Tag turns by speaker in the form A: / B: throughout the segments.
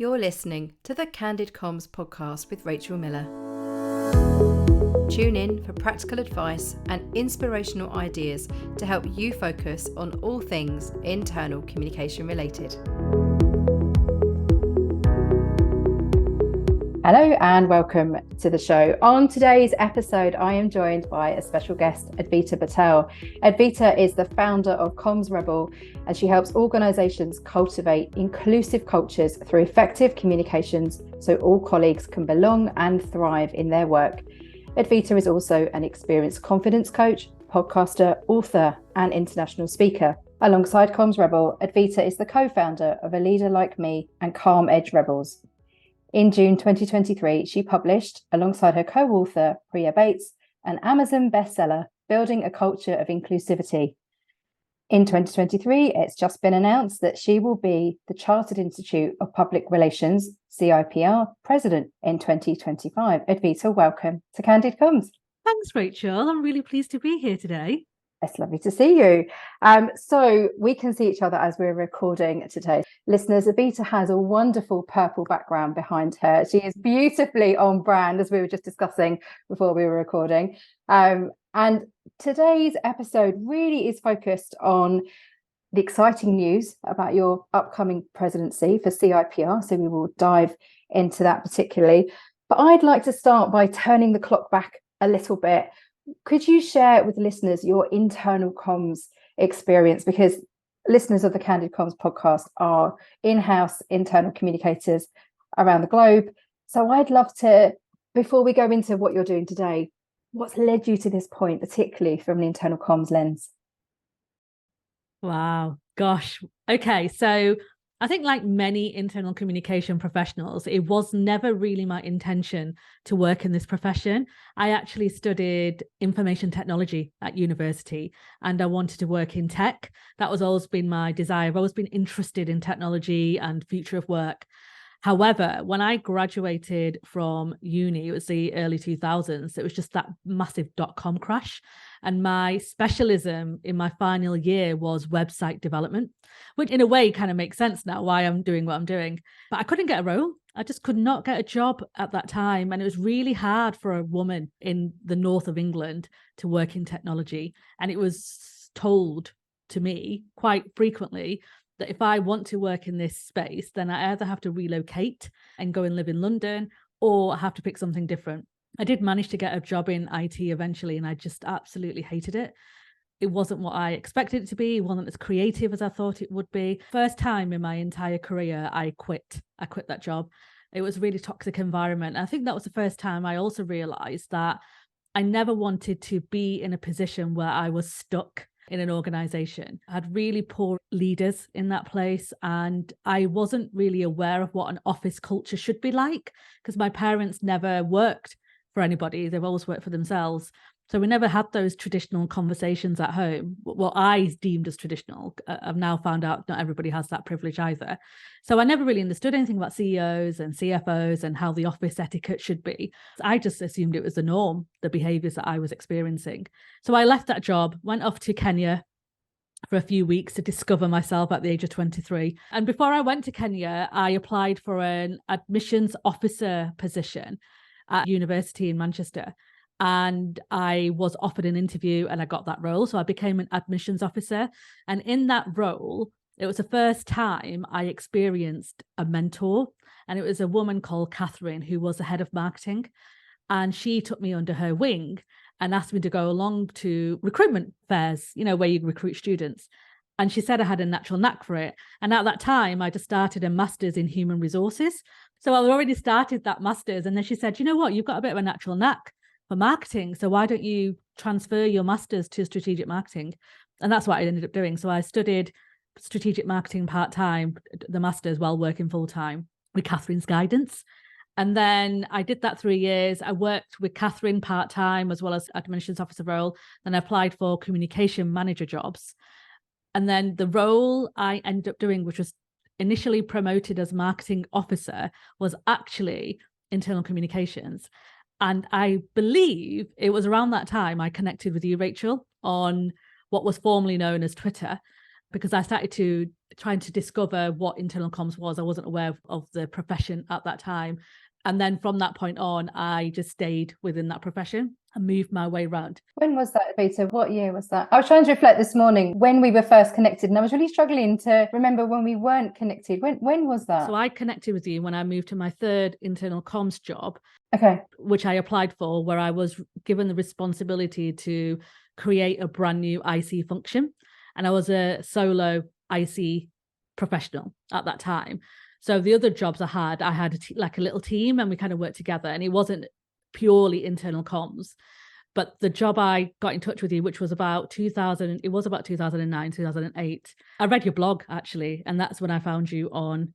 A: You're listening to the Candid Comms podcast with Rachel Miller. Tune in for practical advice and inspirational ideas to help you focus on all things internal communication related. Hello and welcome to the show. On today's episode, I am joined by a special guest, Advita Patel. Advita is the founder of CommsRebel, and she helps organisations cultivate inclusive cultures through effective communications so all colleagues can belong and thrive in their work. Advita is also an experienced confidence coach, podcaster, author, and international speaker. Alongside CommsRebel, Advita is the co-founder of A Leader Like Me and CalmEdgedRebel. In June 2023, she published, alongside her co-author, Priya Bates, an Amazon bestseller, Building a Culture of Inclusivity. In 2023, it's just been announced that she will be the Chartered Institute of Public Relations, CIPR, president in 2025. Advita, welcome to Candid Comms.
B: Thanks, Rachel. I'm really pleased to be here today.
A: It's lovely to see you. So we can see each other as we're recording today. Listeners, Advita has a wonderful purple background behind her. She is beautifully on brand, as we were just discussing before we were recording. And today's episode really is focused on the exciting news about your upcoming presidency for CIPR. So we will dive into that particularly. But I'd like to start by turning the clock back a little bit. Could you share with listeners your internal comms experience? Because listeners of the Candid Comms podcast are in-house internal communicators around the globe. So I'd love to, before we go into what you're doing today, what's led you to this point, particularly from an internal comms lens?
B: Wow, gosh. Okay, so I think like many internal communication professionals, it was never really my intention to work in this profession. I actually studied information technology at university and I wanted to work in tech. That was always been my desire. I've always been interested in technology and future of work. However, when I graduated from uni, it was the early 2000s, it was just that massive dot-com crash. And my specialism in my final year was website development, which in a way kind of makes sense now why I'm doing what I'm doing. But I couldn't get a role. I just could not get a job at that time. And it was really hard for a woman in the north of England to work in technology. And it was told to me quite frequently that if I want to work in this space, then I either have to relocate and go and live in London or I have to pick something different. I did manage to get a job in IT eventually, and I just absolutely hated it. It wasn't what I expected it to be. It wasn't as creative as I thought it would be. First time in my entire career, I quit that job. It was a really toxic environment. And I think that was the first time I also realized that I never wanted to be in a position where I was stuck in an organization. I had really poor leaders in that place, and I wasn't really aware of what an office culture should be like because my parents never worked for anybody. They've always worked for themselves. So we never had those traditional conversations at home, what I deemed as traditional. I've now found out not everybody has that privilege either. So I never really understood anything about CEOs and CFOs and how the office etiquette should be. I just assumed it was the norm, the behaviors that I was experiencing. So I left that job, went off to Kenya for a few weeks to discover myself at the age of 23. And before I went to Kenya, I applied for an admissions officer position at university in Manchester. And I was offered an interview and I got that role. So I became an admissions officer. And in that role, it was the first time I experienced a mentor. And it was a woman called Catherine, who was the head of marketing. And she took me under her wing and asked me to go along to recruitment fairs, where you recruit students. And she said I had a natural knack for it. And at that time, I just started a master's in human resources. So I already started that master's. And then she said, you know what, you've got a bit of a natural knack for marketing. So why don't you transfer your master's to strategic marketing? And that's what I ended up doing. So I studied strategic marketing part-time, the master's, while working full-time with Catherine's guidance. And then I did that 3 years. I worked with Catherine part-time as well as admissions officer role. Then I applied for communication manager jobs. And then the role I ended up doing, which was initially promoted as marketing officer, was actually internal communications. And I believe it was around that time I connected with you, Rachel, on what was formerly known as Twitter. because I started trying to discover what internal comms was. I wasn't aware of the profession at that time. And then from that point on, I just stayed within that profession and moved my way around.
A: When was that, Advita? What year was that? I was trying to reflect this morning when we were first connected, and I was really struggling to remember when we weren't connected. When was that?
B: So I connected with you when I moved to my third internal comms job, which I applied for, where I was given the responsibility to create a brand new IC function. And I was a solo IC professional at that time. So the other jobs I had like a little team, and we kind of worked together, and it wasn't purely internal comms. But the job I got in touch with you, which was about 2009, 2008. I read your blog actually, and that's when I found you on,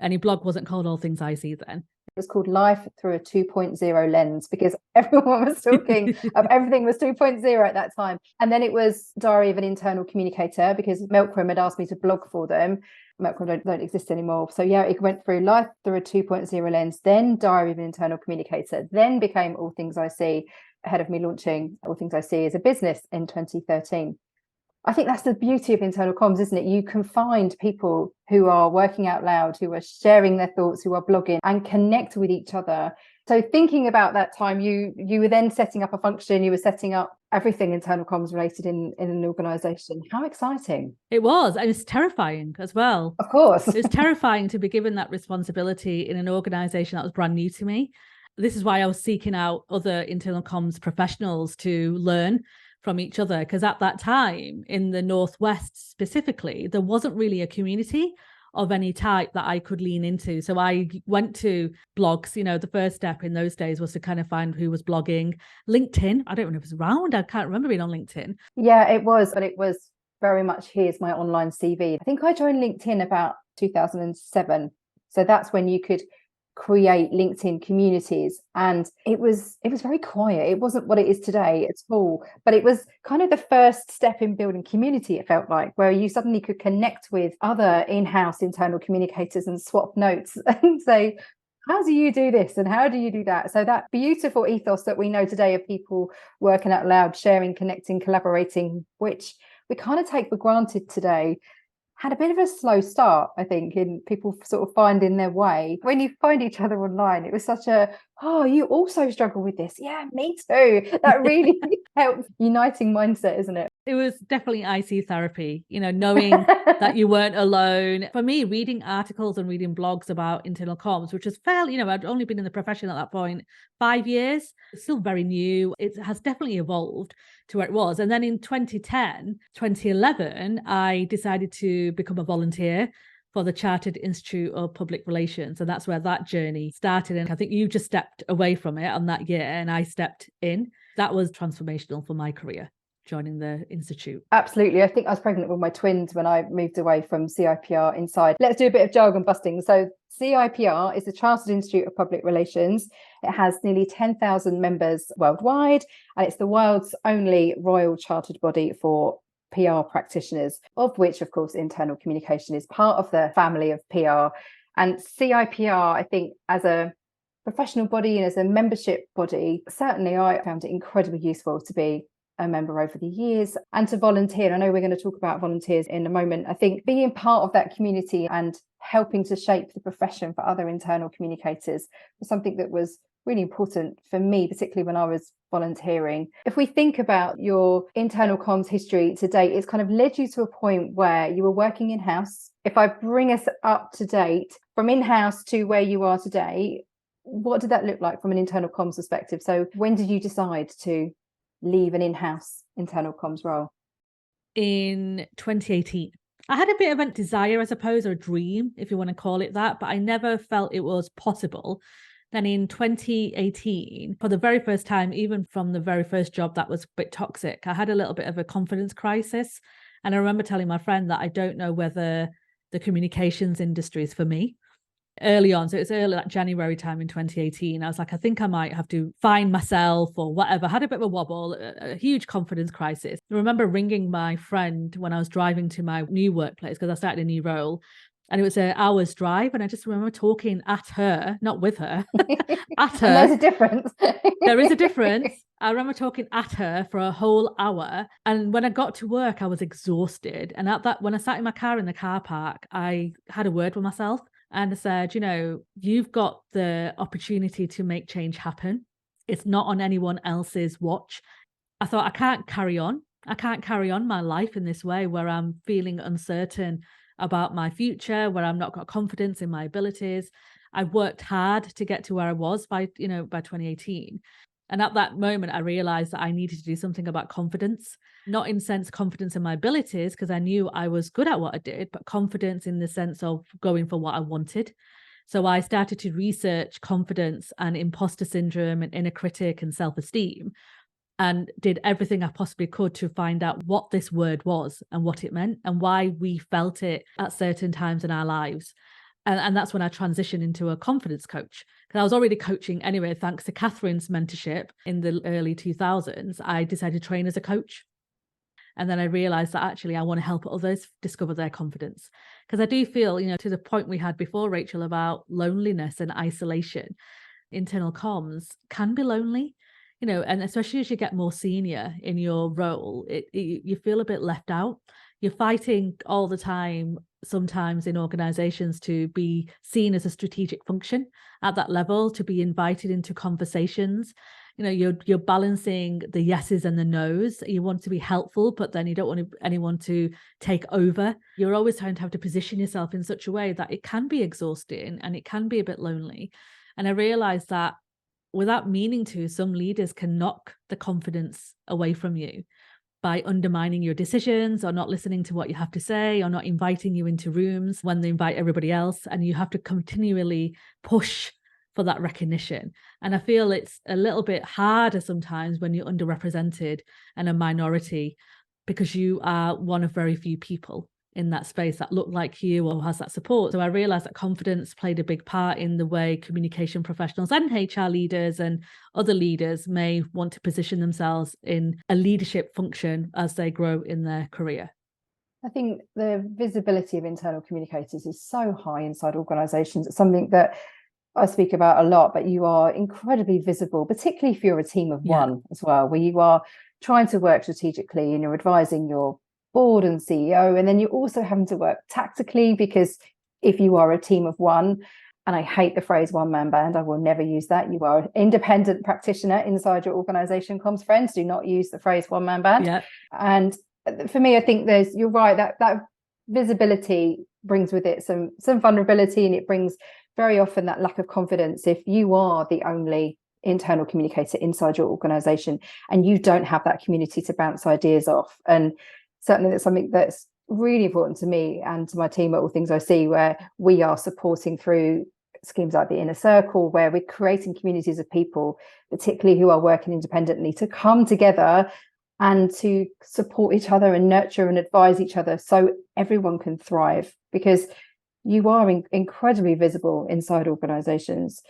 B: and your blog wasn't called All Things IC then.
A: It was called Life Through a 2.0 Lens, because everyone was talking of everything was 2.0 at that time. And then it was Diary of an Internal Communicator, because Milkroom had asked me to blog for them. Milkroom don't exist anymore. So yeah, it went through Life Through a 2.0 Lens, then Diary of an Internal Communicator, then became All Things IC, ahead of me launching All Things IC as a business in 2013. I think that's the beauty of internal comms, isn't it? You can find people who are working out loud, who are sharing their thoughts, who are blogging, and connect with each other. So thinking about that time, you were then setting up a function, you were setting up everything internal comms related in an organization. How exciting.
B: It was, and it's terrifying as well.
A: Of course.
B: It's terrifying to be given that responsibility in an organization that was brand new to me. This is why I was seeking out other internal comms professionals to learn from each other, because at that time in the Northwest specifically, there wasn't really a community of any type that I could lean into. So I went to blogs. You know, the first step in those days was to kind of find who was blogging. LinkedIn, I don't know if it was around. I can't remember being on LinkedIn.
A: Yeah, it was, but it was very much, here's my online CV. I think I joined LinkedIn about 2007. So that's when you could create LinkedIn communities, and it was very quiet. It wasn't what it is today at all, but it was kind of the first step in building community, it felt like, where you suddenly could connect with other in-house internal communicators and swap notes and say, how do you do this and how do you do that? So that beautiful ethos that we know today of people working out loud, sharing, connecting, collaborating, which we kind of take for granted today, had a bit of a slow start, I think, in people sort of finding their way. When you find each other online, it was such a, oh, you also struggle with this. Yeah, me too. That really helped uniting mindset, isn't it?
B: It was definitely IC therapy, you know, knowing that you weren't alone. For me, reading articles and reading blogs about internal comms, which was fairly, you know, I'd only been in the profession at that point 5 years. It's still very new. It has definitely evolved to where it was. And then in 2010, 2011, I decided to become a volunteer for the Chartered Institute of Public Relations. And that's where that journey started. And I think you just stepped away from it on that year and I stepped in. That was transformational for my career, joining the institute.
A: Absolutely. I think I was pregnant with my twins when I moved away from CIPR inside. Let's do a bit of jargon busting. So CIPR is the Chartered Institute of Public Relations. It has nearly 10,000 members worldwide, and it's the world's only royal chartered body for PR practitioners, of which, of course, internal communication is part of the family of PR. And CIPR, I think, as a professional body and as a membership body, certainly I found it incredibly useful to be a member over the years and to volunteer. I know we're going to talk about volunteers in a moment. I think being part of that community and helping to shape the profession for other internal communicators was something that was really important for me, particularly when I was volunteering. If we think about your internal comms history to date, it's kind of led you to a point where you were working in-house. If I bring us up to date from in-house to where you are today, what did that look like from an internal comms perspective? So when did you decide to leave an in-house internal comms role?
B: In 2018. I had a bit of a desire, I suppose, or a dream, if you want to call it that, but I never felt it was possible. Then in 2018, for the very first time, even from the very first job that was a bit toxic, I had a little bit of a confidence crisis. And I remember telling my friend that I don't know whether the communications industry is for me. Early on, so it's early, like January time in 2018, I was like, I think I might have to find myself or whatever. I had a bit of a wobble, a huge confidence crisis. I remember ringing my friend when I was driving to my new workplace because I started a new role, and it was an hour's drive, and I just remember talking at her, not with her, at her.
A: And there's a difference.
B: There is a difference. I remember talking at her for a whole hour. And when I got to work, I was exhausted. And when I sat in my car in the car park, I had a word with myself and I said, you've got the opportunity to make change happen. It's not on anyone else's watch. I thought, I can't carry on. I can't carry on my life in this way where I'm feeling uncertain about my future, where I'm not got confidence in my abilities. I worked hard to get to where I was by 2018. And at that moment, I realized that I needed to do something about confidence, not in sense confidence in my abilities, because I knew I was good at what I did, but confidence in the sense of going for what I wanted. So I started to research confidence and imposter syndrome and inner critic and self-esteem, and did everything I possibly could to find out what this word was and what it meant and why we felt it at certain times in our lives. And that's when I transitioned into a confidence coach, because I was already coaching anyway. Thanks to Catherine's mentorship in the early 2000s, I decided to train as a coach. And then I realized that actually I want to help others discover their confidence. Because I do feel, to the point we had before, Rachel, about loneliness and isolation, internal comms can be lonely, and especially as you get more senior in your role, you feel a bit left out. You're fighting all the time, sometimes in organizations, to be seen as a strategic function at that level, to be invited into conversations. You're balancing the yeses and the nos. You want to be helpful, but then you don't want anyone to take over. You're always trying to have to position yourself in such a way that it can be exhausting and it can be a bit lonely. And I realized that without meaning to, some leaders can knock the confidence away from you by undermining your decisions or not listening to what you have to say or not inviting you into rooms when they invite everybody else. And you have to continually push for that recognition. And I feel it's a little bit harder sometimes when you're underrepresented and a minority, because you are one of very few people in that space that look like you or has that support. So I realized that confidence played a big part in the way communication professionals and HR leaders and other leaders may want to position themselves in a leadership function as they grow in their career.
A: I think the visibility of internal communicators is so high inside organizations. It's something that I speak about a lot, but you are incredibly visible, particularly if you're a team of one as well, where you are trying to work strategically and you're advising your board and CEO, and then you're also having to work tactically, because if you are a team of one, and I hate the phrase one-man band, I will never use that. You are an independent practitioner inside your organization. Comms friends, do not use the phrase one-man band.
B: Yeah.
A: And for me, I think you're right, that visibility brings with it some vulnerability, and it brings very often that lack of confidence if you are the only internal communicator inside your organization and you don't have that community to bounce ideas off. And certainly that's something that's really important to me and to my team at All Things I See, where we are supporting through schemes like the Inner Circle, where we're creating communities of people, particularly who are working independently, to come together and to support each other and nurture and advise each other so everyone can thrive, because you are incredibly visible inside organizations.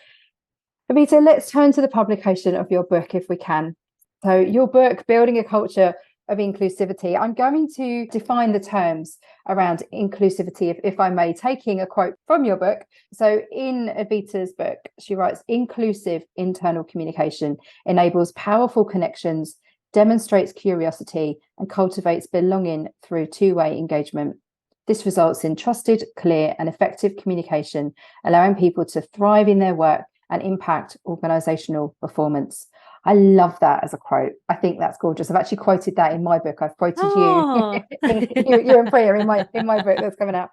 A: Advita, let's turn to the publication of your book if we can. So your book, Building a Culture of Inclusivity. I'm going to define the terms around inclusivity, if I may, taking a quote from your book. So in Advita's book, she writes, inclusive internal communication enables powerful connections, demonstrates curiosity, and cultivates belonging through two-way engagement. This results in trusted, clear, and effective communication, allowing people to thrive in their work and impact organizational performance. I love that as a quote. I think that's gorgeous. I've actually quoted that in my book. I've quoted you and Priya in my book that's coming out.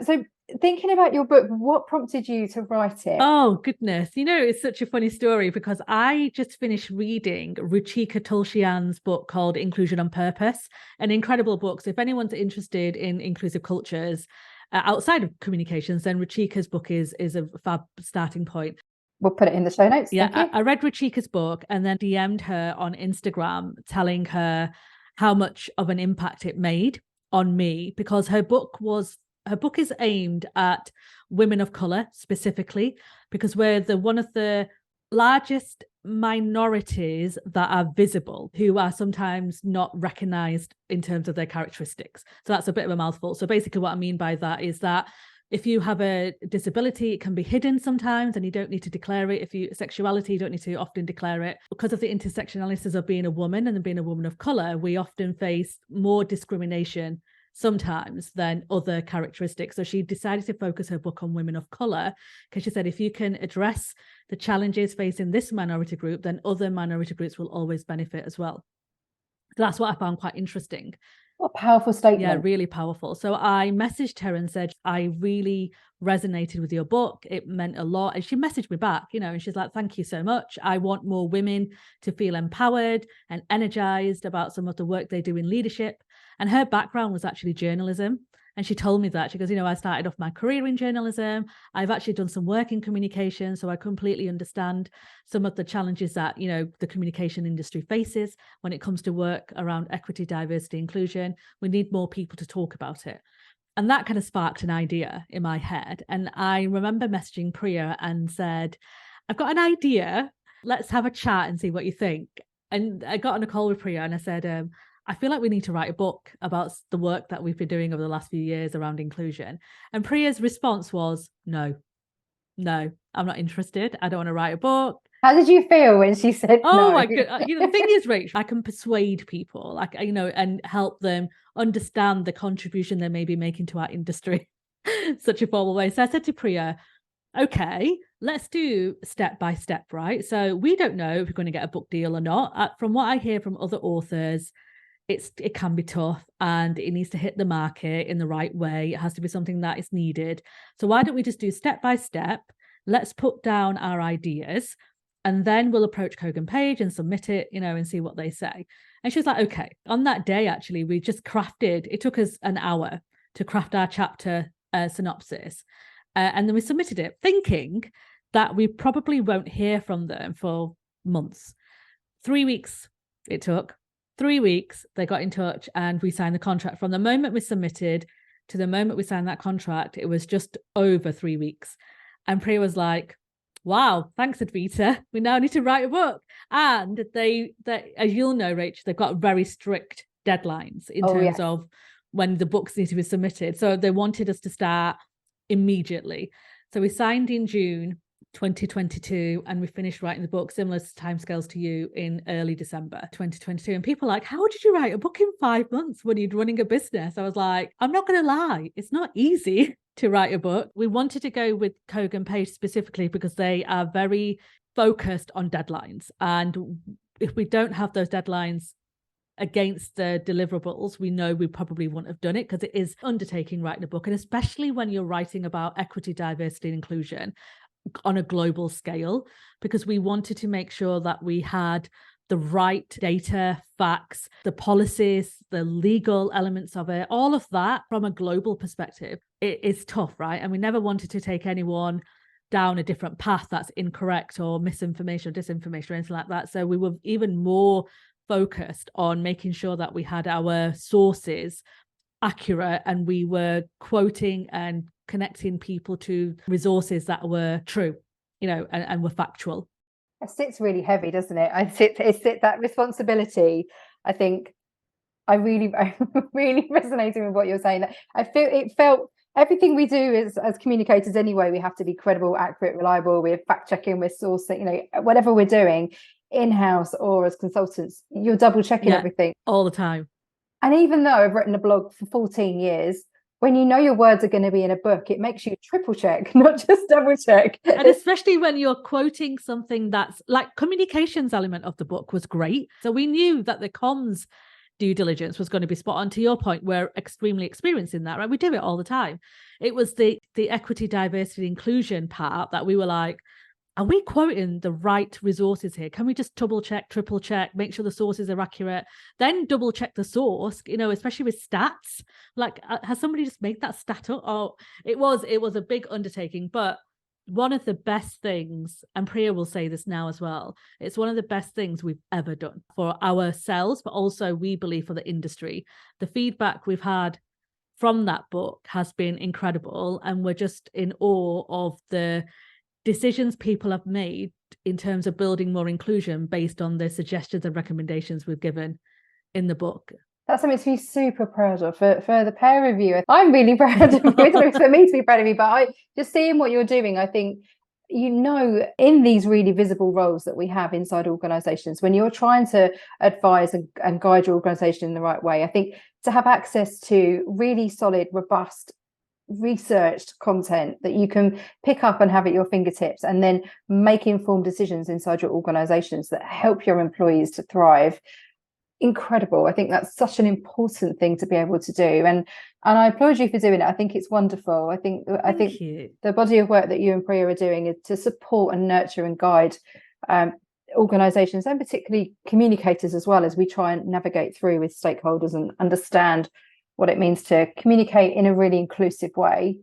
A: So thinking about your book, what prompted you to write it?
B: Oh, goodness. It's such a funny story because I just finished reading Ruchika Tulsian's book called Inclusion on Purpose, an incredible book. So if anyone's interested in inclusive cultures outside of communications, then Ruchika's book is a fab starting point.
A: We'll put it in the show notes.
B: Yeah, I read Ruchika's book and then DM'd her on Instagram telling her how much of an impact it made on me, because her book is aimed at women of color specifically, because we're one of the largest minorities that are visible, who are sometimes not recognized in terms of their characteristics. So that's a bit of a mouthful. So basically what I mean by that is that if you have a disability, it can be hidden sometimes and you don't need to declare it. If you sexuality, you don't need to often declare it. Because of the intersectionalities of being a woman and being a woman of color, we often face more discrimination sometimes than other characteristics. So she decided to focus her book on women of color because she said, if you can address the challenges facing this minority group, then other minority groups will always benefit as well. So that's what I found quite interesting.
A: What a powerful statement.
B: Yeah, really powerful. So I messaged her and said, I really resonated with your book. It meant a lot. And she messaged me back, and she's like, thank you so much. I want more women to feel empowered and energized about some of the work they do in leadership. And her background was actually journalism. And she told me that. She goes, I started off my career in journalism. I've actually done some work in communication. So I completely understand some of the challenges that, the communication industry faces when it comes to work around equity, diversity, inclusion. We need more people to talk about it. And that kind of sparked an idea in my head. And I remember messaging Priya and said, I've got an idea. Let's have a chat and see what you think. And I got on a call with Priya and I said, I feel like we need to write a book about the work that we've been doing over the last few years around inclusion. And Priya's response was, no, I'm not interested. I don't want to write a book.
A: How did you feel when she said
B: oh
A: no?
B: My God. The thing is, Rachel, I can persuade people, and help them understand the contribution they may be making to our industry such a formal way. So I said to Priya, okay, let's do step by step, right? So we don't know if we're going to get a book deal or not. From what I hear from other authors, it can be tough and it needs to hit the market in the right way. It has to be something that is needed. So why don't we just do step by step? Let's put down our ideas and then we'll approach Kogan Page and submit it, and see what they say. And she was like, okay. On that day, actually, we just crafted, it took us an hour to craft our chapter synopsis. And then we submitted it thinking that we probably won't hear from them for months. 3 weeks it took. 3 weeks, they got in touch and we signed the contract. From the moment we submitted to the moment we signed that contract, it was just over 3 weeks. And Priya was like, wow, thanks, Advita. We now need to write a book. And they as you'll know, Rach, they've got very strict deadlines in terms of when the books need to be submitted. So they wanted us to start immediately. So we signed in June 2022 and we finished writing the book, similar timescales to you, in early December 2022. And people are like, how did you write a book in 5 months when you're running a business? I was like, I'm not going to lie, it's not easy to write a book. We wanted to go with Kogan Page specifically because they are very focused on deadlines. And if we don't have those deadlines against the deliverables, we know we probably wouldn't have done it, because it is undertaking writing a book. And especially when you're writing about equity, diversity, and inclusion on a global scale, because we wanted to make sure that we had the right data, facts, the policies, the legal elements of it, all of that from a global perspective. It is tough, right? And we never wanted to take anyone down a different path that's incorrect or misinformation or disinformation or anything like that. So we were even more focused on making sure that we had our sources accurate and we were quoting and connecting people to resources that were true, and were factual.
A: It sits really heavy, doesn't it? That responsibility. I think I'm really resonating with what you're saying. It felt everything we do as communicators anyway, we have to be credible, accurate, reliable. We're fact checking, we're sourcing, whatever we're doing in-house or as consultants, you're double checking everything
B: all the time.
A: And even though I've written a blog for 14 years, when you know your words are going to be in a book, it makes you triple check, not just double check.
B: And especially when you're quoting something that's like communications element of the book was great. So we knew that the comms due diligence was going to be spot on. To your point, we're extremely experienced in that, right? We do it all the time. It was the equity, diversity, inclusion part that we were like, are we quoting the right resources here? Can we just double check, triple check, make sure the sources are accurate, then double check the source, especially with stats? Like, has somebody just made that stat up? Oh, it was a big undertaking, but one of the best things, and Priya will say this now as well, it's one of the best things we've ever done for ourselves, but also we believe for the industry. The feedback we've had from that book has been incredible. And we're just in awe of the decisions people have made in terms of building more inclusion based on the suggestions and recommendations we've given in the book.
A: That's something to be super proud of for the pair of you. I'm really proud of you. It's for me to be proud of you, but I just seeing what you're doing, I think, in these really visible roles that we have inside organizations, when you're trying to advise and guide your organization in the right way, I think to have access to really solid, robust, researched content that you can pick up and have at your fingertips, and then make informed decisions inside your organizations that help your employees to thrive. Incredible. I think that's such an important thing to be able to do, and I applaud you for doing it. I think it's wonderful. I think the body of work that you and Priya are doing is to support and nurture and guide organizations, and particularly communicators as well, as we try and navigate through with stakeholders and understand what it means to communicate in a really inclusive way.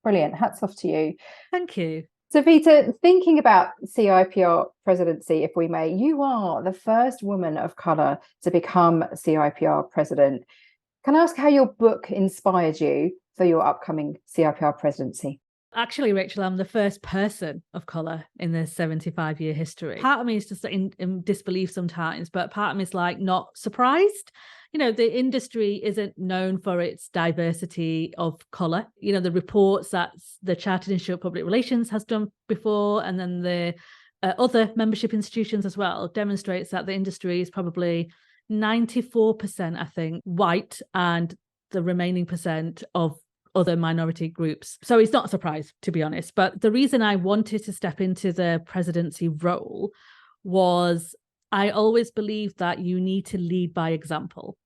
A: Brilliant. Hats off to you.
B: Thank you.
A: So Vita, thinking about CIPR presidency, if we may, you are the first woman of colour to become CIPR president. Can I ask how your book inspired you for your upcoming CIPR presidency?
B: Actually, Rachel, I'm the first person of colour in the 75-year history. Part of me is just in disbelief sometimes, but part of me is like not surprised. The industry isn't known for its diversity of colour. The reports that the Chartered Institute of Public Relations has done before, and then the other membership institutions as well, demonstrates that the industry is probably 94%, I think, white, and the remaining percent of other minority groups. So it's not a surprise, to be honest. But the reason I wanted to step into the presidency role was I always believe that you need to lead by example.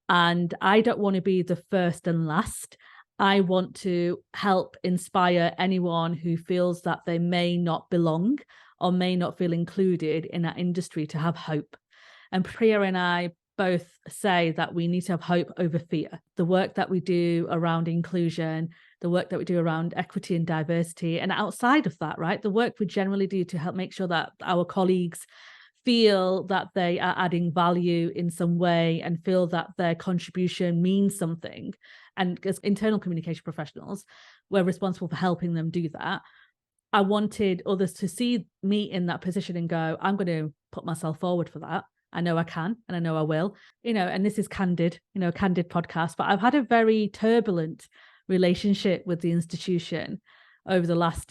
B: And I don't want to be the first and last. I want to help inspire anyone who feels that they may not belong or may not feel included in that industry to have hope. And Priya and I both say that we need to have hope over fear. The work that we do around inclusion, the work that we do around equity and diversity, and outside of that, right, the work we generally do to help make sure that our colleagues feel that they are adding value in some way and feel that their contribution means something. And as internal communication professionals, we're responsible for helping them do that. I wanted others to see me in that position and go, I'm going to put myself forward for that. I know I can, and I know I will, and this is Candid, Candid podcast, but I've had a very turbulent relationship with the institution over the last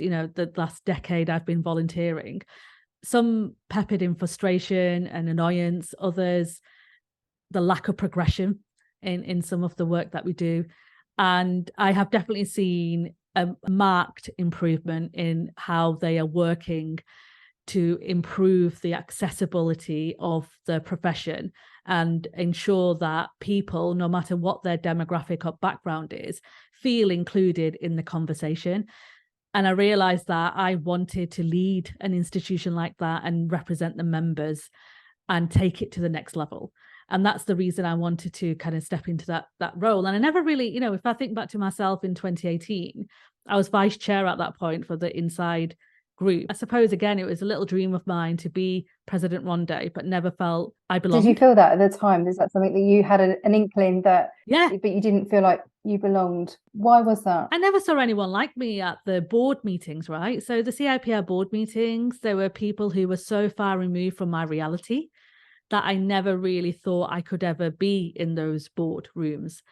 B: decade I've been volunteering. Some peppered in frustration and annoyance, others, the lack of progression in some of the work that we do. And I have definitely seen a marked improvement in how they are working to improve the accessibility of the profession and ensure that people, no matter what their demographic or background is, feel included in the conversation. And I realized that I wanted to lead an institution like that and represent the members and take it to the next level. And that's the reason I wanted to kind of step into that role. And I never really, if I think back to myself in 2018, I was vice chair at that point for the Inside group. I suppose, again, it was a little dream of mine to be president one day, but never felt I belonged.
A: Did you feel that at the time? Is that something that you had an inkling that,
B: yeah,
A: but you didn't feel like you belonged? Why was that?
B: I never saw anyone like me at the board meetings, right? So the CIPR board meetings, there were people who were so far removed from my reality that I never really thought I could ever be in those board rooms.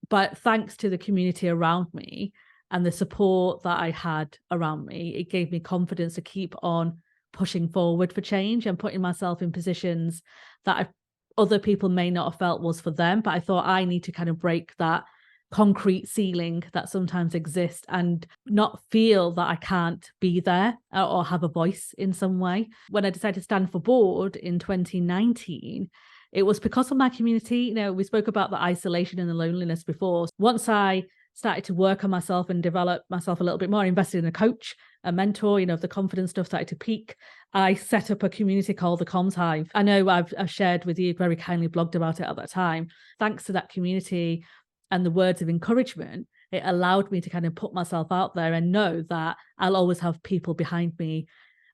B: But thanks to the community around me and the support that I had around me, it gave me confidence to keep on pushing forward for change and putting myself in positions that other people may not have felt was for them. But I thought I need to kind of break that concrete ceiling that sometimes exists and not feel that I can't be there or have a voice in some way. When I decided to stand for board in 2019, it was because of my community. We spoke about the isolation and the loneliness before. Once I started to work on myself and develop myself a little bit more, I invested in a coach, a mentor, the confidence stuff started to peak. I set up a community called the Comms Hive. I know I've shared with you, very kindly blogged about it at that time. Thanks to that community and the words of encouragement, it allowed me to kind of put myself out there and know that I'll always have people behind me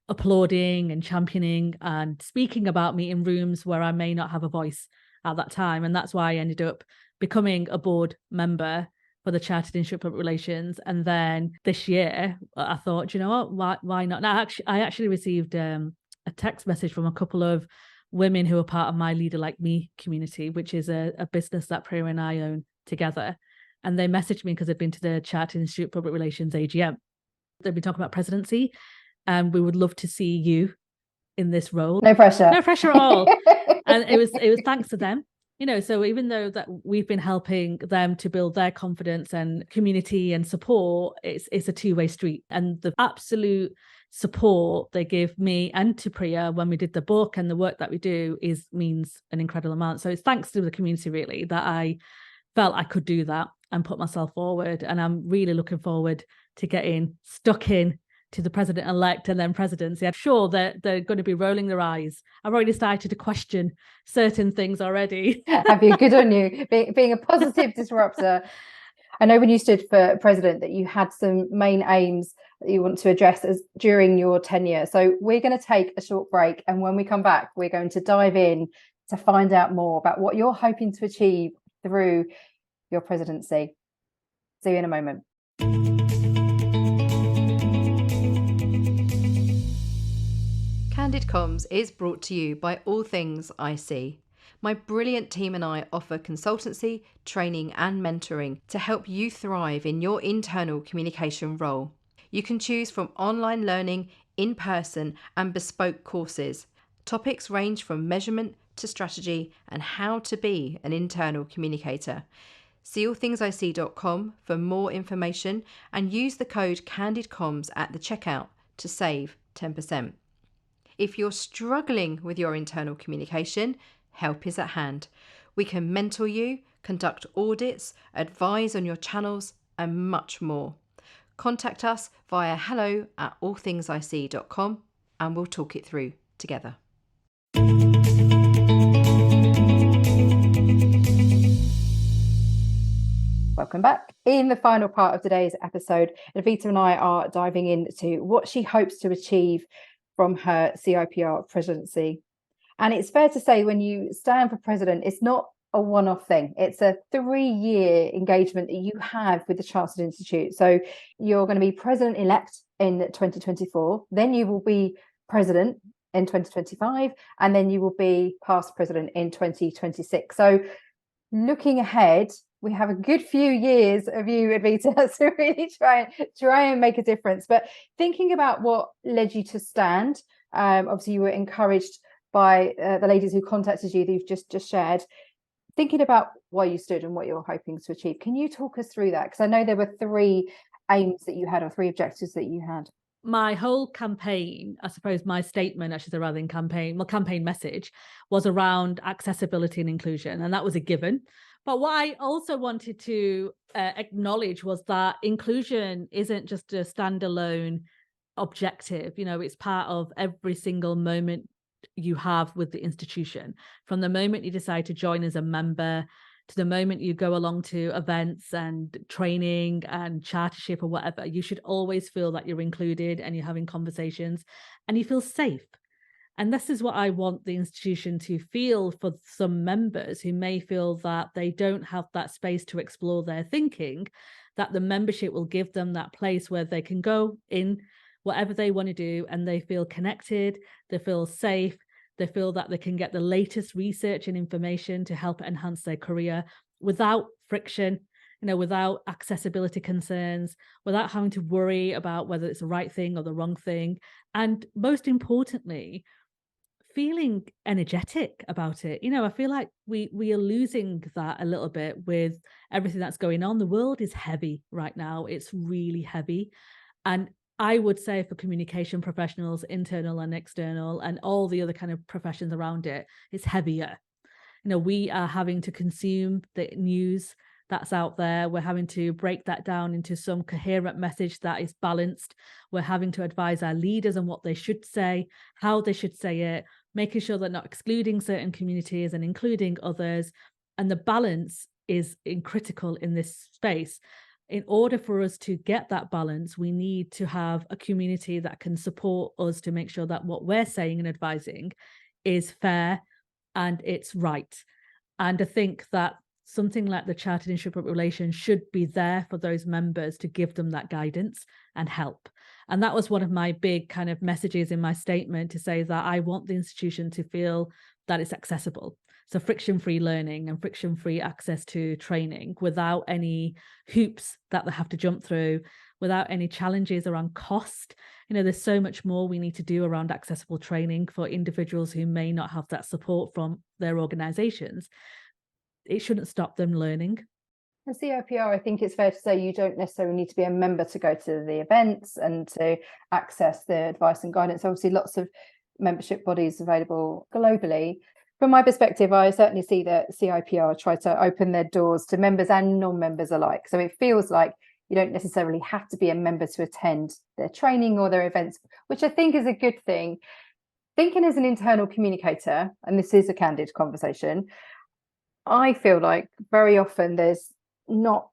B: applauding and championing and speaking about me in rooms where I may not have a voice at that time. And that's why I ended up becoming a board member for the Chartered Institute of Public Relations. And then this year, I thought, you know what, why not? Now, I actually received a text message from a couple of women who are part of my Leader Like Me community, which is a business that Priya and I own together. And they messaged me because they've been to the Chartered Institute Public Relations AGM. They've been talking about presidency, and we would love to see you in this role.
A: No pressure.
B: No pressure at all. And it was thanks to them. So even though that we've been helping them to build their confidence and community and support, it's a two-way street. And the absolute support they give me and to Priya when we did the book and the work that we do means an incredible amount. So it's thanks to the community really that I felt I could do that and put myself forward. And I'm really looking forward to getting stuck in to the president-elect and then presidency. I'm sure that they're going to be rolling their eyes. I've already started to question certain things already.
A: Have you? Good on you. Being a positive disruptor. I know when you stood for president that you had some main aims that you want to address during your tenure. So we're going to take a short break. And when we come back, we're going to dive in to find out more about what you're hoping to achieve through your presidency. See you in a moment. Candid Comms is brought to you by All Things IC. My brilliant team and I offer consultancy, training and mentoring to help you thrive in your internal communication role. You can choose from online learning, in-person and bespoke courses. Topics range from measurement to strategy and how to be an internal communicator. See allthingsic.com for more information and use the code CandidComms at the checkout to save 10%. If you're struggling with your internal communication, help is at hand. We can mentor you, conduct audits, advise on your channels, and much more. Contact us via hello@allthingsic.com and we'll talk it through together. Welcome back. In the final part of today's episode, Advita and I are diving into what she hopes to achieve from her CIPR presidency. And it's fair to say when you stand for president, it's not a one-off thing. It's a 3-year engagement that you have with the Chartered Institute. So you're going to be president-elect in 2024. Then you will be president in 2025. And then you will be past president in 2026. So looking ahead, we have a good few years of you, Advita, to really try and make a difference. But thinking about what led you to stand, obviously you were encouraged by the ladies who contacted you that you've just shared. Thinking about why you stood and what you're hoping to achieve, can you talk us through that? Because I know there were 3 aims that you had, or 3 objectives that you had.
B: My whole campaign, I suppose my statement, actually, rather than campaign, my campaign message was around accessibility and inclusion, and that was a given. But what I also wanted to acknowledge was that inclusion isn't just a standalone objective. It's part of every single moment you have with the institution. From the moment you decide to join as a member to the moment you go along to events and training and chartership or whatever, you should always feel that you're included and you're having conversations and you feel safe. And this is what I want the institution to feel for some members who may feel that they don't have that space to explore their thinking, that the membership will give them that place where they can go in whatever they want to do and they feel connected, they feel safe, they feel that they can get the latest research and information to help enhance their career without friction, without accessibility concerns, without having to worry about whether it's the right thing or the wrong thing. And most importantly, feeling energetic about it. I feel like we are losing that a little bit with everything that's going on. The world is heavy right now. It's really heavy. And I would say for communication professionals, internal and external, and all the other kind of professions around it, it's heavier. We are having to consume the news that's out there. We're having to break that down into some coherent message that is balanced. We're having to advise our leaders on what they should say, how they should say it, making sure they're not excluding certain communities and including others. And the balance is critical in this space. In order for us to get that balance, we need to have a community that can support us to make sure that what we're saying and advising is fair and it's right. And I think that something like the Chartered Institute of Public Relations should be there for those members to give them that guidance and help. And that was one of my big kind of messages in my statement, to say that I want the institution to feel that it's accessible. So friction-free learning and friction-free access to training without any hoops that they have to jump through, without any challenges around cost. There's so much more we need to do around accessible training for individuals who may not have that support from their organizations. It shouldn't stop them learning.
A: And CIPR, I think it's fair to say you don't necessarily need to be a member to go to the events and to access the advice and guidance. Obviously, lots of membership bodies available globally. From my perspective, I certainly see that CIPR try to open their doors to members and non-members alike. So it feels like you don't necessarily have to be a member to attend their training or their events, which I think is a good thing. Thinking as an internal communicator, and this is a candid conversation, I feel like very often there's not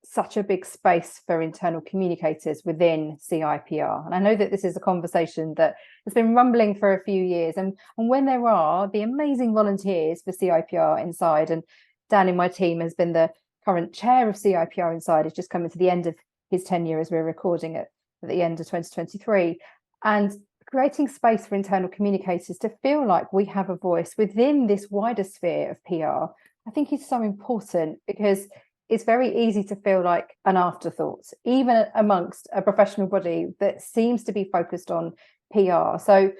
A: such a big space for internal communicators within CIPR. And I know that this is a conversation that has been rumbling for a few years. And when there are the amazing volunteers for CIPR Inside, and Dan in my team has been the current chair of CIPR Inside, is just coming to the end of his tenure as we're recording it at the end of 2023. And creating space for internal communicators to feel like we have a voice within this wider sphere of PR, I think is so important, because it's very easy to feel like an afterthought, even amongst a professional body that seems to be focused on PR. So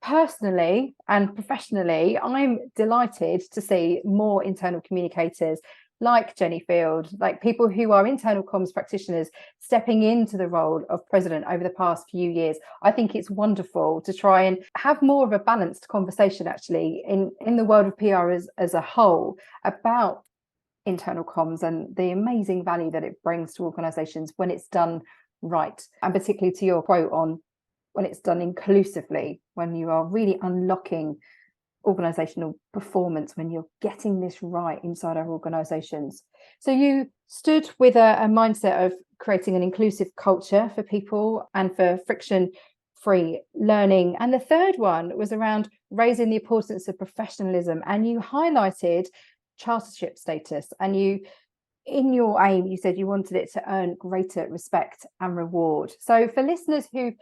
A: personally and professionally, I'm delighted to see more internal communicators like Jenny Field, like people who are internal comms practitioners stepping into the role of president over the past few years. I think it's wonderful to try and have more of a balanced conversation actually in the world of PR as a whole about internal comms and the amazing value that it brings to organizations when it's done right. And particularly to your quote on when it's done inclusively, when you are really unlocking organizational performance, when you're getting this right inside our organizations. So you stood with a mindset of creating an inclusive culture for people and for friction-free learning. And the third one was around raising the importance of professionalism. And you highlighted chartership status, and you, in your aim, you said you wanted it to earn greater respect and reward. So for listeners who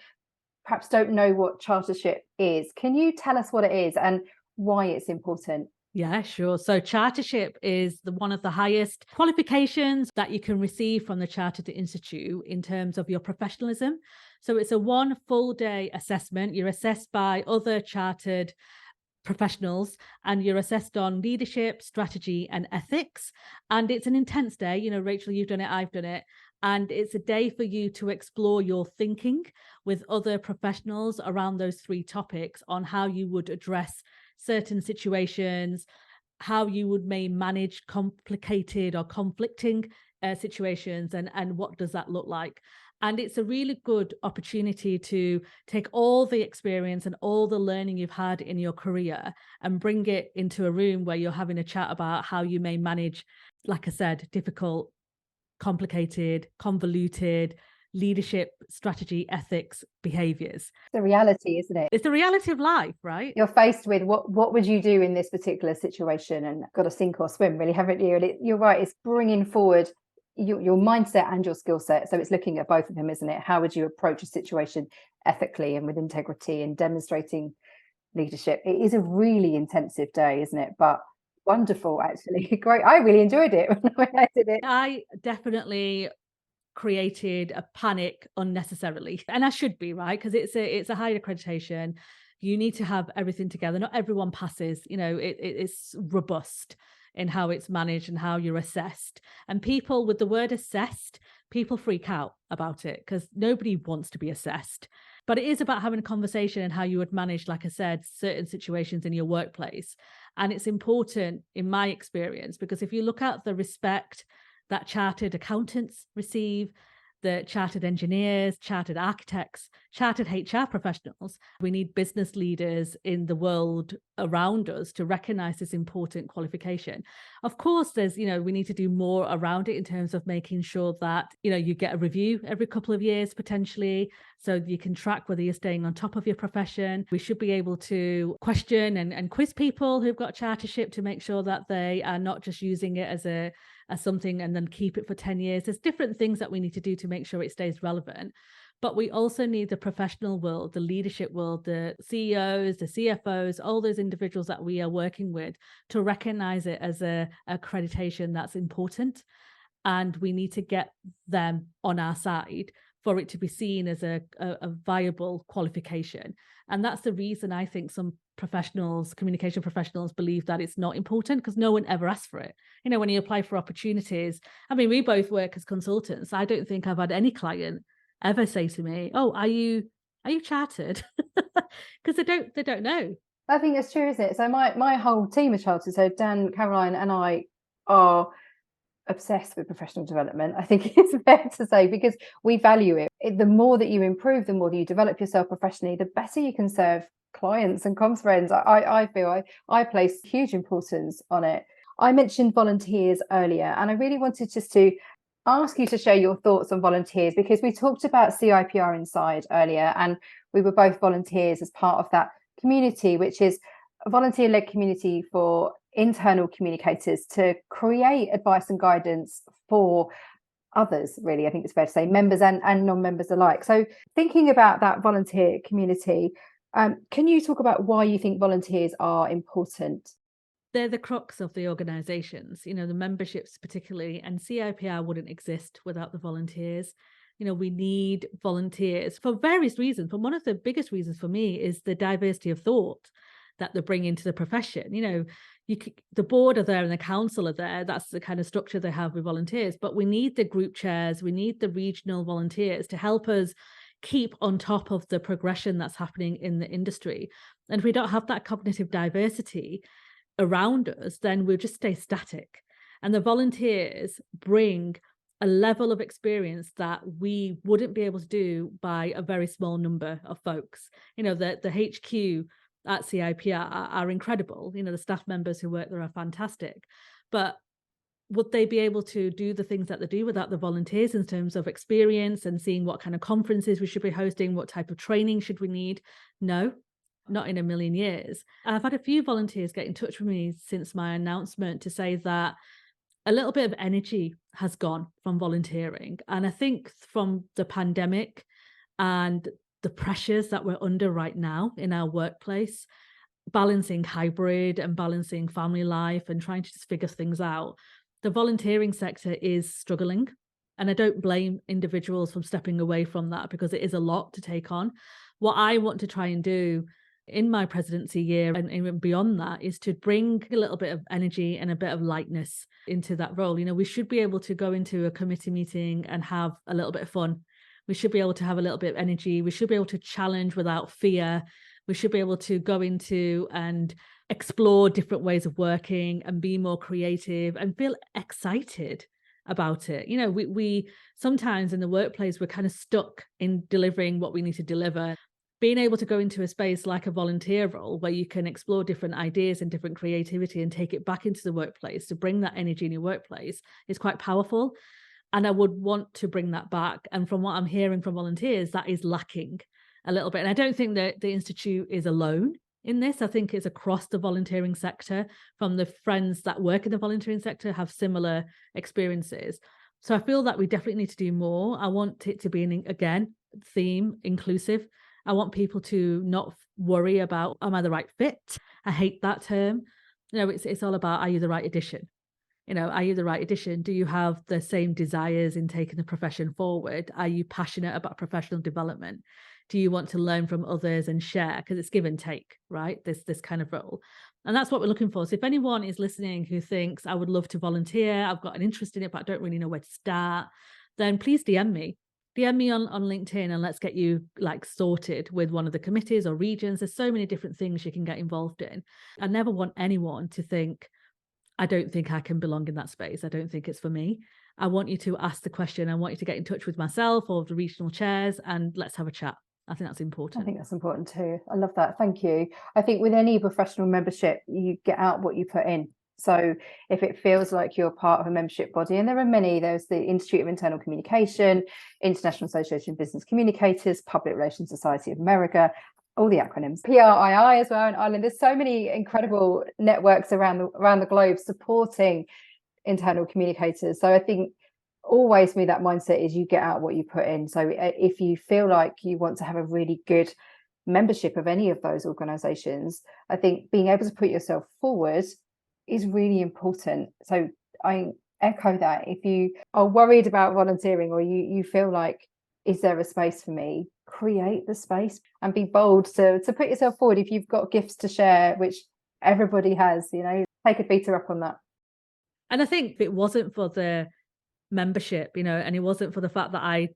A: perhaps don't know what chartership is, can you tell us what it is and why it's important?
B: Yeah, sure. So chartership is one of the highest qualifications that you can receive from the Chartered Institute in terms of your professionalism. So it's a one full day assessment. You're assessed by other chartered professionals, and you're assessed on leadership, strategy, and ethics. And it's an intense day. Rachel, you've done it, I've done it. And it's a day for you to explore your thinking with other professionals around those three topics on how you would address certain situations, how you would may manage complicated or conflicting situations, and what does that look like. And it's a really good opportunity to take all the experience and all the learning you've had in your career and bring it into a room where you're having a chat about how you may manage, like I said, difficult, complicated, convoluted leadership, strategy, ethics, behaviors.
A: The reality, isn't it?
B: It's the reality of life, right?
A: You're faced with what would you do in this particular situation, and got to sink or swim, really, haven't you? And you're right, it's bringing forward your mindset and your skill set. So it's looking at both of them, isn't it? How would you approach a situation ethically and with integrity and demonstrating leadership? It is a really intensive day, isn't it? But wonderful, actually. Great. I really enjoyed it when I did it.
B: I definitely created a panic unnecessarily, and I should be, right? Because it's a high accreditation. You need to have everything together. Not everyone passes. It's robust in how it's managed and how you're assessed. And people, with the word assessed, people freak out about it because nobody wants to be assessed. But it is about having a conversation and how you would manage, like I said, certain situations in your workplace. And it's important in my experience, because if you look at the respect that chartered accountants receive, the chartered engineers, chartered architects, chartered HR professionals, we need business leaders in the world around us to recognize this important qualification. Of course, we need to do more around it in terms of making sure that, you get a review every couple of years, potentially, so you can track whether you're staying on top of your profession. We should be able to question and quiz people who've got chartership to make sure that they are not just using it as something and then keep it for 10 years. There's different things that we need to do to make sure it stays relevant. But we also need the professional world, the leadership world, the CEOs, the CFOs, all those individuals that we are working with to recognize it as a accreditation that's important. And we need to get them on our side for it to be seen as a viable qualification. And that's the reason I think some professionals, communication professionals, believe that it's not important, because no one ever asks for it. You know, when you apply for opportunities, I mean, we both work as consultants. I don't think I've had any client ever say to me, "Oh, are you chartered?" Because they don't know.
A: I think it's true, isn't it? So my whole team are chartered. So Dan, Caroline, and I are obsessed with professional development. I think it's fair to say, because we value it. The more that you improve, the more that you develop yourself professionally, the better you can serve clients and comms friends. I feel I place huge importance on it. I mentioned volunteers earlier, and I really wanted just to ask you to share your thoughts on volunteers, because we talked about CIPR Inside earlier, and we were both volunteers as part of that community, which is a volunteer-led community for internal communicators to create advice and guidance for others, really. I think it's fair to say members and non-members alike. So thinking about that volunteer community, can you talk about why you think volunteers are important?
B: They're the crux of the organizations, you know, the memberships particularly, and CIPR wouldn't exist without the volunteers. You know, we need volunteers for various reasons, but one of the biggest reasons for me is the diversity of thought that they bring into the profession. You know, the board are there and the council are there. That's the kind of structure they have with volunteers. But we need the group chairs, we need the regional volunteers to help us keep on top of the progression that's happening in the industry. And if we don't have that cognitive diversity around us, then we'll just stay static. And the volunteers bring a level of experience that we wouldn't be able to do by a very small number of folks. You know, the HQ at CIPR are incredible. You know, the staff members who work there are fantastic. But would they be able to do the things that they do without the volunteers in terms of experience and seeing what kind of conferences we should be hosting, what type of training should we need? No, not in a million years. I've had a few volunteers get in touch with me since my announcement to say that a little bit of energy has gone from volunteering. And I think from the pandemic and the pressures that we're under right now in our workplace, balancing hybrid and balancing family life and trying to just figure things out, the volunteering sector is struggling. And I don't blame individuals from stepping away from that, because it is a lot to take on. What I want to try and do in my presidency year and even beyond that is to bring a little bit of energy and a bit of lightness into that role. You know, we should be able to go into a committee meeting and have a little bit of fun. We should be able to have a little bit of energy. We should be able to challenge without fear. We should be able to go into and explore different ways of working and be more creative and feel excited about it. You know, we sometimes in the workplace, we're kind of stuck in delivering what we need to deliver. Being able to go into a space like a volunteer role where you can explore different ideas and different creativity and take it back into the workplace to bring that energy in your workplace is quite powerful. And I would want to bring that back. And from what I'm hearing from volunteers, that is lacking a little bit. And I don't think that the Institute is alone in this. I think it's across the volunteering sector. From the friends that work in the volunteering sector have similar experiences. So I feel that we definitely need to do more. I want it to be, again, theme inclusive. I want people to not worry about, am I the right fit? I hate that term. You know, it's all about, are you the right addition? You know, are you the right addition? Do you have the same desires in taking the profession forward? Are you passionate about professional development? Do you want to learn from others and share? Because it's give and take, right? This kind of role. And that's what we're looking for. So if anyone is listening who thinks, I would love to volunteer, I've got an interest in it, but I don't really know where to start, then please DM me. DM me on LinkedIn and let's get you like sorted with one of the committees or regions. There's so many different things you can get involved in. I never want anyone to think, I don't think I can belong in that space. I don't think it's for me. I want you to ask the question. I want you to get in touch with myself or the regional chairs and let's have a chat. I think that's important.
A: I think that's important too. I love that. Thank you. I think with any professional membership, you get out what you put in. So if it feels like you're part of a membership body, and there are many, there's the Institute of Internal Communication, International Association of Business Communicators, Public Relations Society of America, all the acronyms, PRII as well in Ireland. There's so many incredible networks around the globe supporting internal communicators. So I think always for me, that mindset is you get out what you put in. So if you feel like you want to have a really good membership of any of those organizations, I think being able to put yourself forward is really important. So I echo that. If you are worried about volunteering, or you feel like, is there a space for me, create the space and be bold to put yourself forward. If you've got gifts to share, which everybody has, take Advita up on that.
B: And I think if it wasn't for the membership, and it wasn't for the fact that I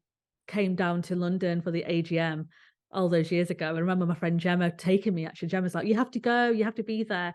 B: came down to London for the AGM all those years ago, I remember my friend Gemma taking me. Actually, Gemma's like, you have to go, you have to be there.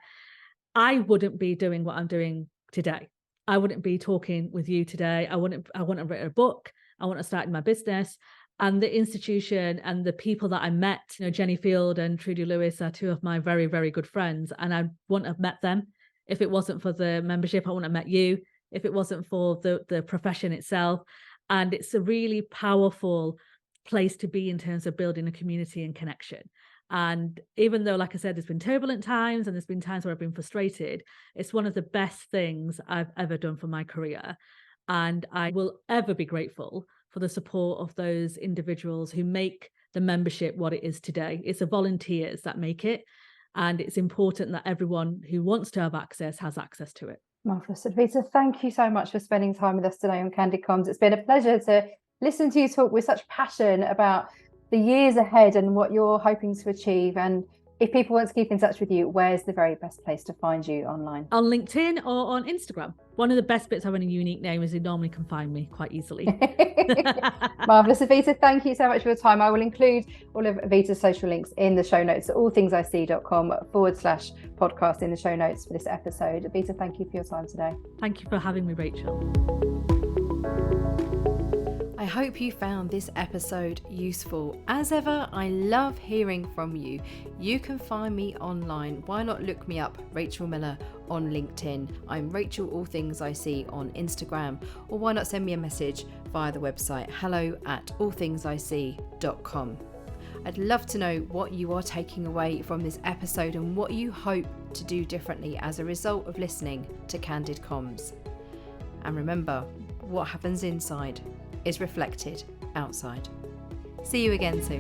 B: I wouldn't be doing what I'm doing today. I wouldn't be talking with you today. I wouldn't have written a book. I wouldn't have started my business. And the institution and the people that I met, Jenny Field and Trudy Lewis are two of my very, very good friends. And I wouldn't have met them if it wasn't for the membership. I wouldn't have met you if it wasn't for the profession itself. And it's a really powerful place to be in terms of building a community and connection. And even though, like I said, there's been turbulent times and there's been times where I've been frustrated, it's one of the best things I've ever done for my career. And I will ever be grateful for the support of those individuals who make the membership what it is today. It's the volunteers that make it. And it's important that everyone who wants to have access has access to it.
A: Marvellous. Advita, thank you so much for spending time with us today on Candid Comms. It's been a pleasure to listen to you talk with such passion about the years ahead and what you're hoping to achieve. And if people want to keep in touch with you, where's the very best place to find you online?
B: On LinkedIn or on Instagram. One of the best bits of having a unique name is you normally can find me quite easily.
A: Marvellous. Advita, thank you so much for your time. I will include all of Advita's social links in the show notes at allthingsic.com/podcast in the show notes for this episode. Advita, thank you for your time today.
B: Thank you for having me, Rachel.
A: I hope you found this episode useful. As ever, I love hearing from you. You can find me online. Why not look me up, Rachel Miller, on LinkedIn. I'm Rachel All Things I See on Instagram. Or why not send me a message via the website hello@allthingsic.com. I'd love to know what you are taking away from this episode and what you hope to do differently as a result of listening to Candid Comms. And remember, what happens inside is reflected outside. See you again soon.